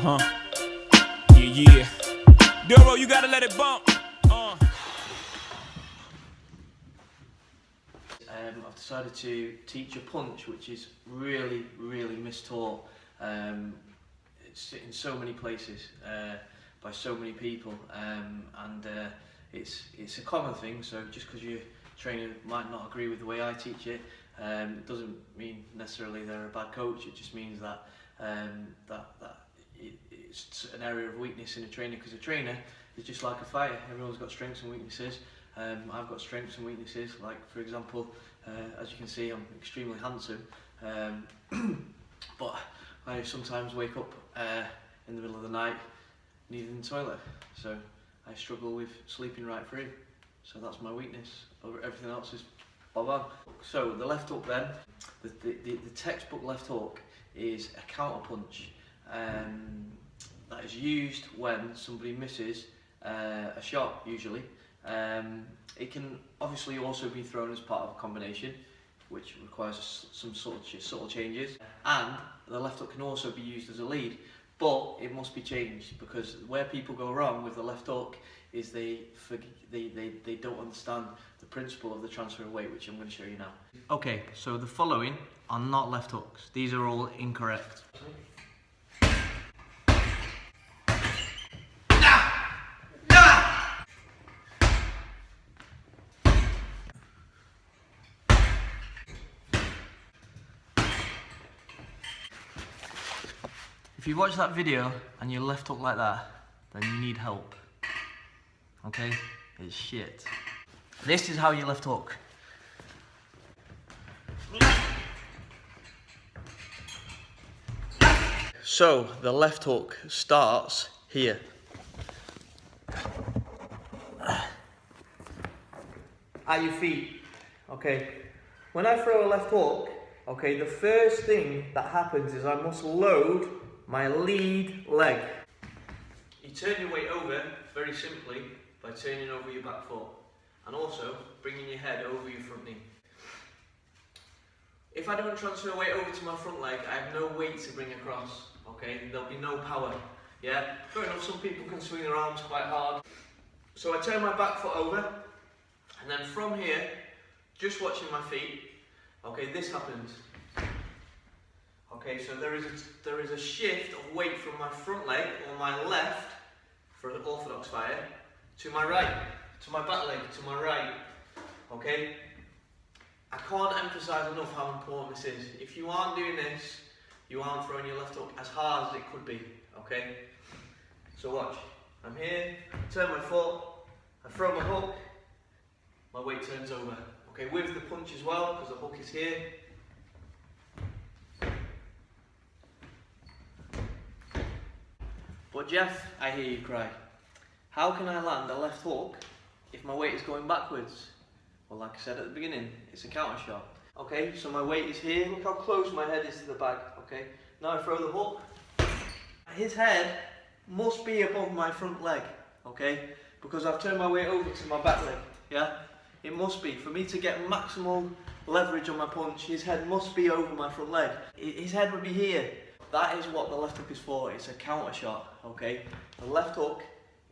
Yeah. Duro, you gotta let it bump. I've decided to teach a punch which is really mistaught. It's in so many places by so many people, and it's a common thing. So just because your trainer might not agree with the way I teach it, it doesn't mean necessarily they're a bad coach. It just means that it's an area of weakness in a trainer, because a trainer is just like a fighter. Everyone's got strengths and weaknesses. I've got strengths and weaknesses, like for example, as you can see, I'm extremely handsome, but I sometimes wake up in the middle of the night needing the toilet, so I struggle with sleeping right through, so that's my weakness. Everything else is bob on. So the left hook then, the textbook left hook is a counter punch that is used when somebody misses a shot, usually. It can obviously also be thrown as part of a combination, which requires some sort of subtle changes, and the left hook can also be used as a lead, but it must be changed, because where people go wrong with the left hook is they don't understand the principle of the transfer of weight, which I'm going to show you now. Okay, so the following are not left hooks. These are all incorrect. If you watch that video and you left hook like that, then you need help. Okay? It's shit. This is how you left hook. So the left hook starts here. At your feet. Okay. When I throw a left hook, okay, the first thing that happens is I must load my lead leg. You turn your weight over very simply by turning over your back foot, and also bringing your head over your front knee. If I don't transfer weight over to my front leg, I have no weight to bring across, okay? There'll be no power, yeah? Fair enough, some people can swing their arms quite hard. So I turn my back foot over, and then from here, just watching my feet, okay, this happens. Okay, so there is a shift of weight from my front leg, or my left, for an orthodox fighter, to my right, to my back leg, to my right. Okay? I can't emphasise enough how important this is. If you aren't doing this, you aren't throwing your left hook as hard as it could be. Okay? So watch. I'm here, turn my foot, I throw my hook, my weight turns over. Okay, with the punch as well, because the hook is here. But Jeff, I hear you cry. How can I land a left hook if my weight is going backwards? Well, like I said at the beginning, it's a counter shot. Okay, so my weight is here. Look how close my head is to the bag. Okay, now I throw the hook. His head must be above my front leg. Okay, because I've turned my weight over to my back leg. Yeah, it must be. For me to get maximal leverage on my punch, his head must be over my front leg. His head would be here. That is what the left hook is for. It's a counter shot, okay? The left hook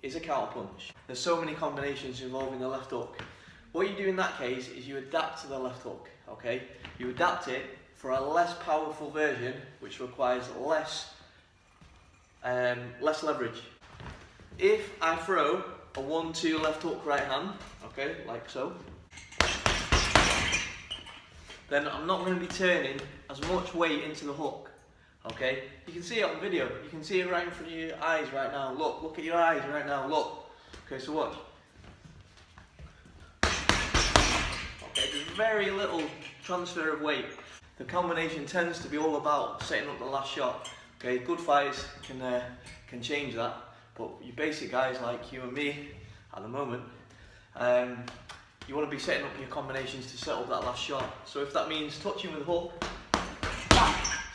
is a counter punch. There's so many combinations involving the left hook. What you do in that case is you adapt to the left hook, okay? You adapt it for a less powerful version, which requires less leverage. If I throw a 1-2 left hook right hand, okay, like so, then I'm not going to be turning as much weight into the hook. Okay, you can see it on video, you can see it right in front of your eyes right now. Look at your eyes right now, look. Okay, so watch. Okay, there's very little transfer of weight. The combination tends to be all about setting up the last shot. Okay, good fighters can change that, but you basic guys like you and me at the moment, you want to be setting up your combinations to set up that last shot. So if that means touching with the hook,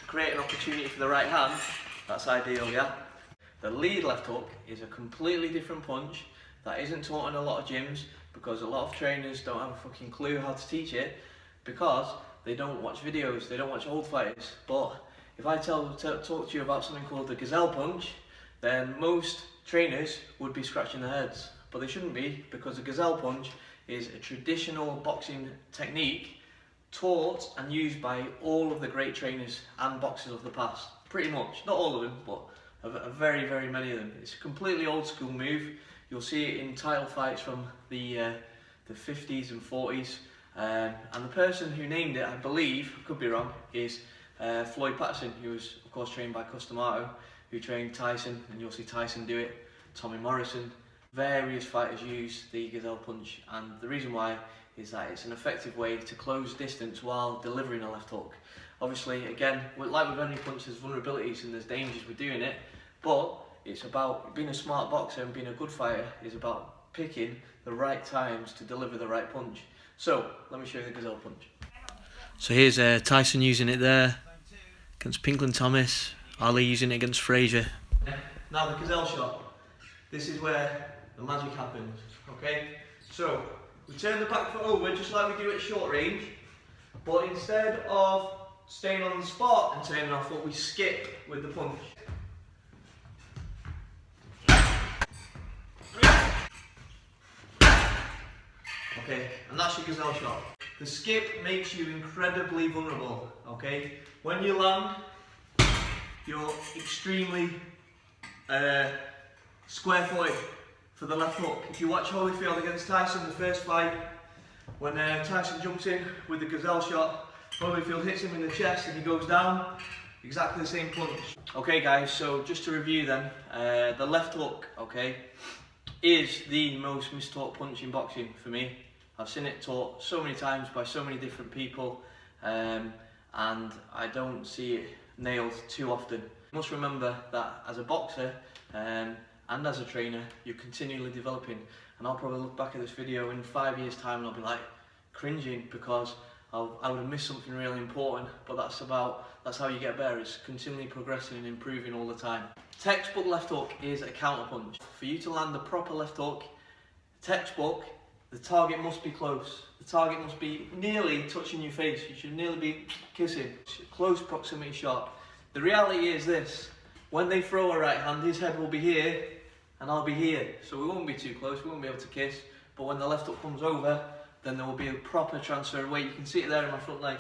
create an opportunity for the right hand, that's ideal, yeah? The lead left hook is a completely different punch that isn't taught in a lot of gyms, because a lot of trainers don't have a fucking clue how to teach it, because they don't watch videos, they don't watch old fighters. But if I talk to you about something called the gazelle punch, then most trainers would be scratching their heads. But they shouldn't be, because the gazelle punch is a traditional boxing technique taught and used by all of the great trainers and boxers of the past. Pretty much, not all of them, but a very, very many of them. It's a completely old school move. You'll see it in title fights from the 50s and 40s. And the person who named it, I believe, could be wrong, is Floyd Patterson, who was of course trained by Custamato, who trained Tyson, and you'll see Tyson do it, Tommy Morrison. Various fighters use the gazelle punch, and the reason why is that it's an effective way to close distance while delivering a left hook. Obviously, again, like with any punch, there's vulnerabilities and there's dangers with doing it, but it's about being a smart boxer, and being a good fighter is about picking the right times to deliver the right punch. So, let me show you the gazelle punch. So here's Tyson using it there against Pinkland Thomas, Ali using it against Frazier. Now the gazelle shot. This is where the magic happens, okay? So, we turn the back foot over just like we do at short range, but instead of staying on the spot and turning our foot, we skip with the punch. Okay, and that's your gazelle shot. The skip makes you incredibly vulnerable, okay? When you land, you're extremely square-footed for the left hook. If you watch Holyfield against Tyson, the first fight, when Tyson jumps in with the gazelle shot, Holyfield hits him in the chest and he goes down, exactly the same punch. Okay guys, so just to review then, the left hook, okay, is the most mistaught punch in boxing for me. I've seen it taught so many times by so many different people, and I don't see it nailed too often. You must remember that as a boxer and as a trainer, you're continually developing, and I'll probably look back at this video in 5 years' time and I'll be like cringing because I would have missed something really important. But that's how you get better. It's continually progressing and improving all the time. Textbook left hook is a counter punch. For you to land the proper left hook, textbook, the target must be close. The target must be nearly touching your face. You should nearly be kissing. Close proximity shot. The reality is this: when they throw a right hand, his head will be here and I'll be here. So we won't be too close, we won't be able to kiss. But when the left hook comes over, then there will be a proper transfer of weight. You can see it there in my front leg.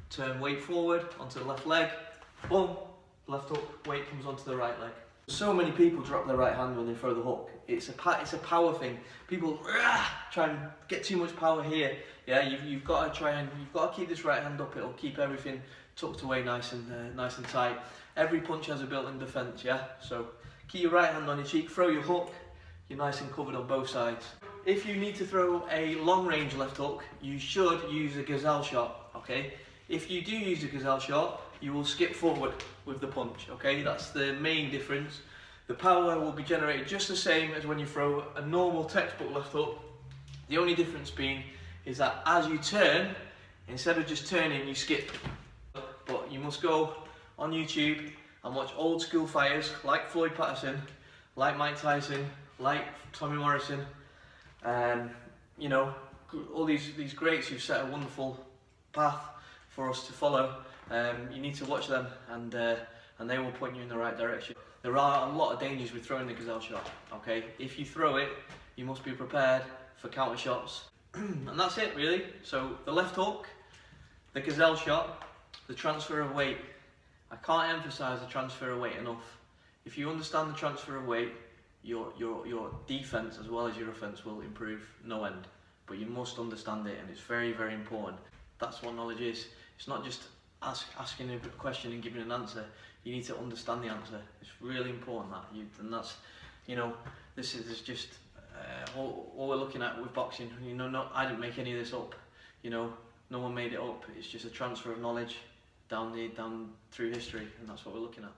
Turn weight forward onto the left leg. Boom, left hook, weight comes onto the right leg. So many people drop their right hand when they throw the hook. It's a power thing. People try and get too much power here. Yeah, you've got to keep this right hand up. It'll keep everything tucked away nice and tight. Every punch has a built-in defense. Yeah, so keep your right hand on your cheek. Throw your hook. You're nice and covered on both sides. If you need to throw a long-range left hook, you should use a gazelle shot. Okay. If you do use a gazelle shot, you will skip forward with the punch, okay? That's the main difference. The power will be generated just the same as when you throw a normal textbook left hook. The only difference being is that as you turn, instead of just turning, you skip. But you must go on YouTube and watch old school fighters like Floyd Patterson, like Mike Tyson, like Tommy Morrison, you know, all these greats who've set a wonderful path for us to follow. You need to watch them, and they will point you in the right direction. There are a lot of dangers with throwing the gazelle shot, okay? If you throw it, you must be prepared for counter shots. And that's it really. So the left hook, the gazelle shot, the transfer of weight. I can't emphasize the transfer of weight enough. If you understand the transfer of weight, your defense as well as your offense will improve no end. But you must understand it, and it's very, very important. That's what knowledge is. It's not just asking a question and giving an answer. You need to understand the answer. It's really important and that's, you know, this is just all we're looking at with boxing. You know, I didn't make any of this up. You know, no one made it up. It's just a transfer of knowledge down through history, and that's what we're looking at.